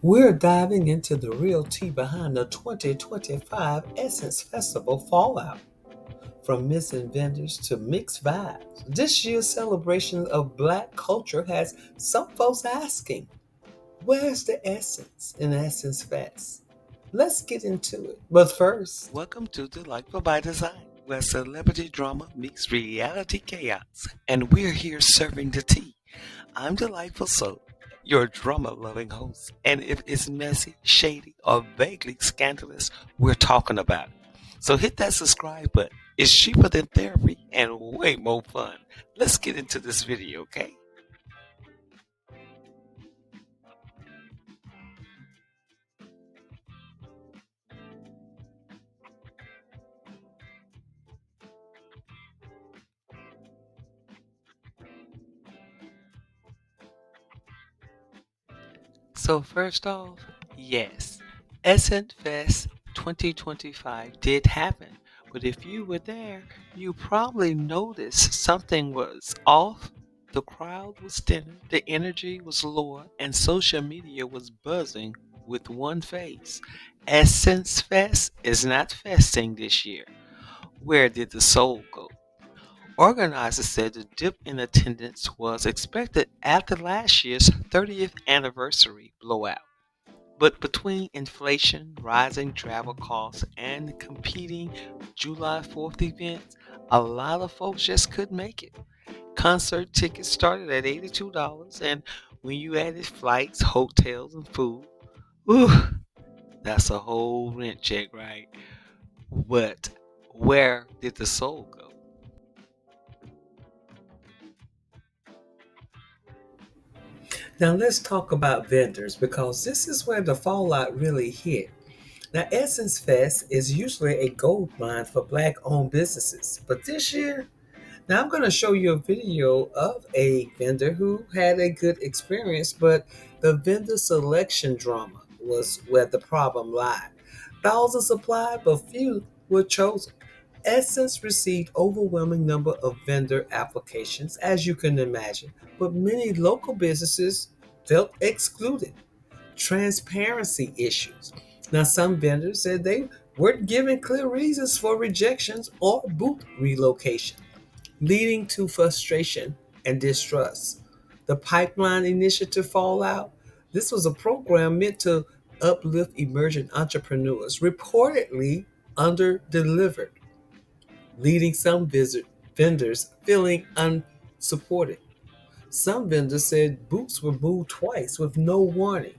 We're diving into the real tea behind the 2025 Essence Festival fallout. From missing vendors to mixed vibes, this year's celebration of Black culture has some folks asking, where's the essence in Essence Fest? Let's get into it. But first, Welcome to Delightful by Design, where celebrity drama meets reality chaos, and we're here serving the tea. I'm Delightful Soul, your drama-loving host, and if it's messy, shady, or vaguely scandalous, we're talking about it. So hit that subscribe button. It's cheaper than therapy and way more fun. Let's get into this video, okay? So first off, yes, Essence Fest 2025 did happen, but if you were there, you probably noticed something was off. The crowd was thinner, the energy was lower, and social media was buzzing with one phrase. Essence Fest is not festing this year. Where did the soul go? Organizers said the dip in attendance was expected after last year's 30th anniversary blowout. But between inflation, rising travel costs, and competing July 4th events, a lot of folks just couldn't make it. Concert tickets started at $82, and when you added flights, hotels, and food, ooh, that's a whole rent check, right? But where did the soul go? now let's talk about vendors because this is where the fallout really hit. Now, Essence Fest is usually a gold mine for Black owned businesses, but this year, now I'm going to show you a video of a vendor who had a good experience, but the vendor selection drama was where the problem lied. Thousands applied, but few were chosen. Essence received overwhelming number of vendor applications, as you can imagine, but many local businesses felt excluded. Transparency issues. Now, some vendors said they weren't given clear reasons for rejections or booth relocation, leading to frustration and distrust. The pipeline initiative fallout. This was a program meant to uplift emerging entrepreneurs, reportedly under-delivered, leading some vendors feeling unsupported. Some vendors said booths were moved twice with no warning.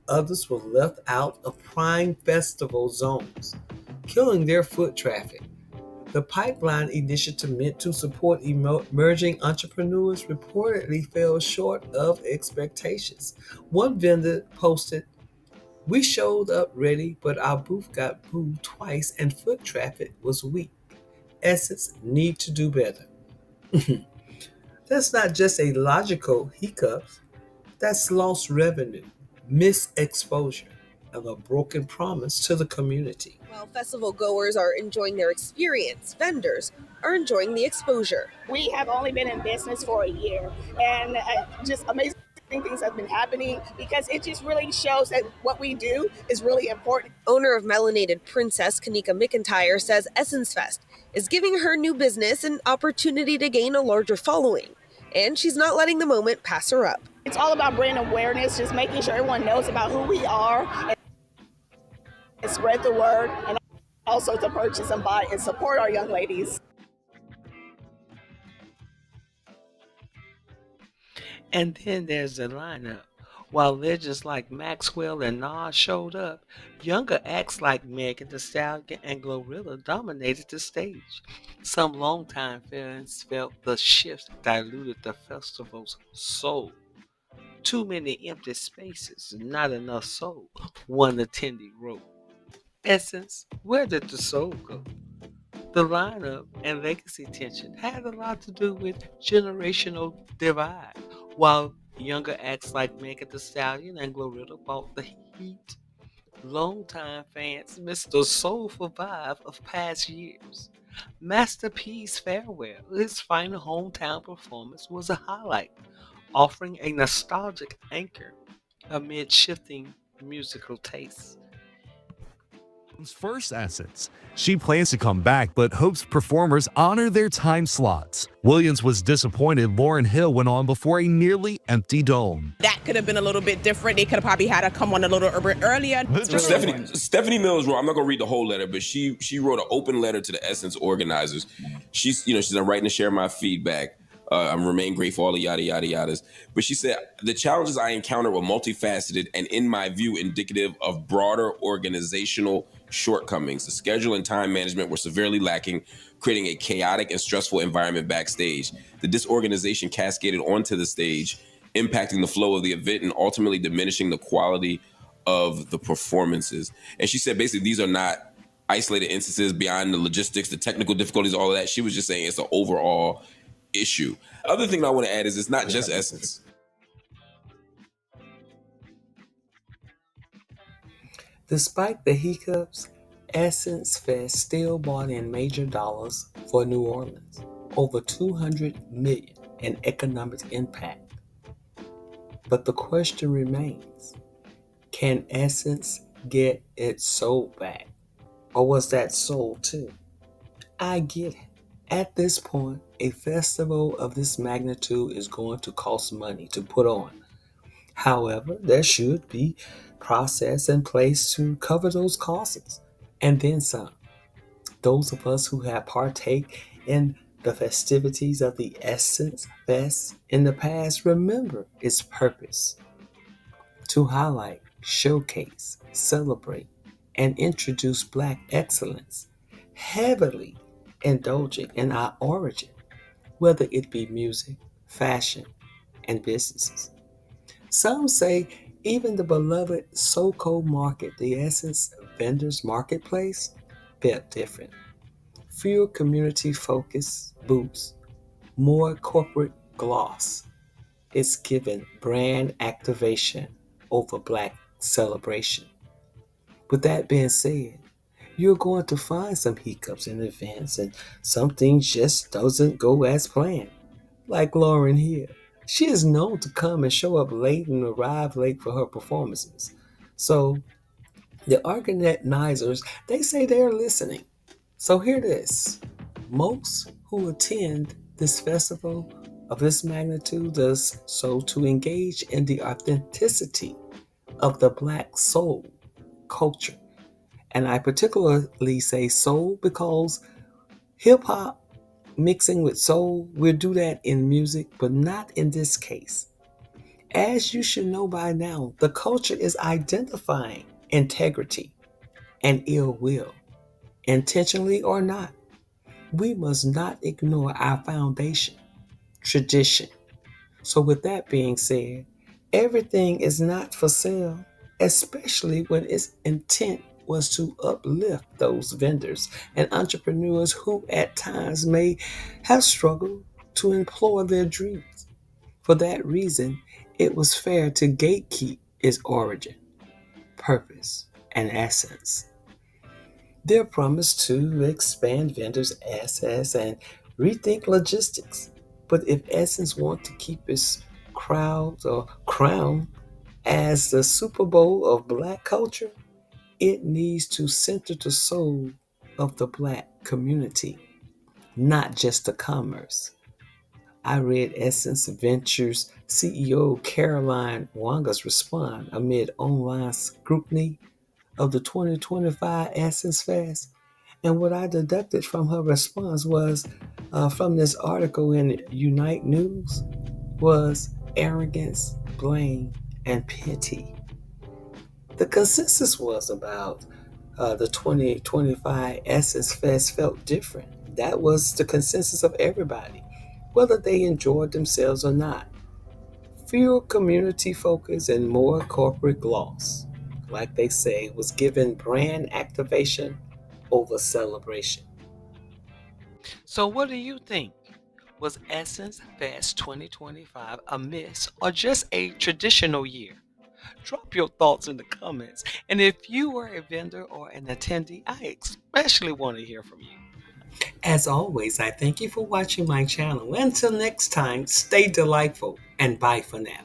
Others were left out of prime festival zones, killing their foot traffic. The pipeline initiative meant to support emerging entrepreneurs reportedly fell short of expectations. One vendor posted, "We showed up ready, but our booth got moved twice and foot traffic was weak. Essence need to do better." That's not just a logical hiccup, that's lost revenue, missed exposure, and a broken promise to the community. While festival goers are enjoying their experience, vendors are enjoying the exposure. We have only been in business for a year, and just amazing things have been happening because it just really shows that what we do is really important. Owner of Melanated Princess, Kanika McIntyre, says Essence Fest is giving her new business an opportunity to gain a larger following, and she's not letting the moment pass her up. It's all about brand awareness, just making sure everyone knows about who we are and spread the word, and also to purchase and buy and support our young ladies. And then there's the lineup. While legends like Maxwell and Nas showed up, younger acts like Megan Thee Stallion and Glorilla dominated the stage. Some longtime fans felt the shift diluted the festival's soul. Too many empty spaces, not enough soul, one attendee wrote. Essence, where did the soul go? The lineup and legacy tension had a lot to do with generational divide, while younger acts like Megan Thee Stallion and Glorilla bought the heat. Longtime fans missed the soulful vibe of past years. Master P's farewell, his final hometown performance, was a highlight, offering a nostalgic anchor amid shifting musical tastes. First Essence. She plans to come back but hopes performers honor their time slots. Williams was disappointed Lauryn Hill went on before a nearly empty dome. That could have been a little bit different. They could have probably had her come on a little bit earlier. Stephanie Mills wrote. I'm not gonna read the whole letter, but she wrote an open letter to the Essence organizers. She's I'm writing to share my feedback. I remain grateful, all the yada yada yadas. But she said the challenges I encountered were multifaceted and, in my view, indicative of broader organizational shortcomings. The schedule and time management were severely lacking, creating a chaotic and stressful environment backstage. The disorganization cascaded onto the stage, impacting the flow of the event and ultimately diminishing the quality of the performances. And she said basically these are not isolated instances beyond the logistics, the technical difficulties, all of that. She was just saying it's an overall issue. Other thing I want to add is it's not just Essence. Despite the hiccups, Essence Fest still brought in major dollars for New Orleans, over 200 million in economic impact. But the question remains, can Essence get its soul back? Or was that soul too? I get it. At this point, a festival of this magnitude is going to cost money to put on. However, there should be process in place to cover those costs and then some. Those of us who have partake in the festivities of the Essence Fest in the past remember its purpose to highlight, showcase, celebrate, and introduce Black excellence, heavily indulging in our origin, whether it be music, fashion, and businesses. Some say even the beloved so-called market, the Essence Vendors Marketplace, felt different. Fewer community-focused booths, more corporate gloss. It's given brand activation over Black celebration. With that being said, you're going to find some hiccups in events and some things just doesn't go as planned. Like Lauren here. She is known to come and show up late and arrive late for her performances. So the organizers, they say they're listening. So hear this. Most who attend this festival of this magnitude does so to engage in the authenticity of the Black soul culture. And I particularly say soul because hip hop mixing with soul, we'll do that in music, but not in this case. As you should know by now, the culture is identifying integrity and ill will, intentionally or not. We must not ignore our foundation, tradition. So, with that being said, everything is not for sale, especially when its intent was to uplift those vendors and entrepreneurs who at times may have struggled to employ their dreams. For that reason, it was fair to gatekeep its origin, purpose, and essence. Their promise to expand vendors' assets and rethink logistics. But if Essence want to keep its crowd or crown as the Super Bowl of Black culture, it needs to center the soul of the Black community, not just the commerce. I read Essence Ventures CEO Caroline Wanga's response amid online scrutiny of the 2025 Essence Fest. And what I deducted from her response was from this article in Unite News was arrogance, blame, and pity. The consensus was about the 2025 Essence Fest felt different. That was the consensus of everybody, whether they enjoyed themselves or not. Fewer community focus and more corporate gloss, like they say, was given brand activation over celebration. So, what do you think? Was Essence Fest 2025 a miss or just a traditional year? Drop your thoughts in the comments. And if you were a vendor or an attendee, I especially want to hear from you. As always, I thank you for watching my channel. Until next time, stay delightful and bye for now.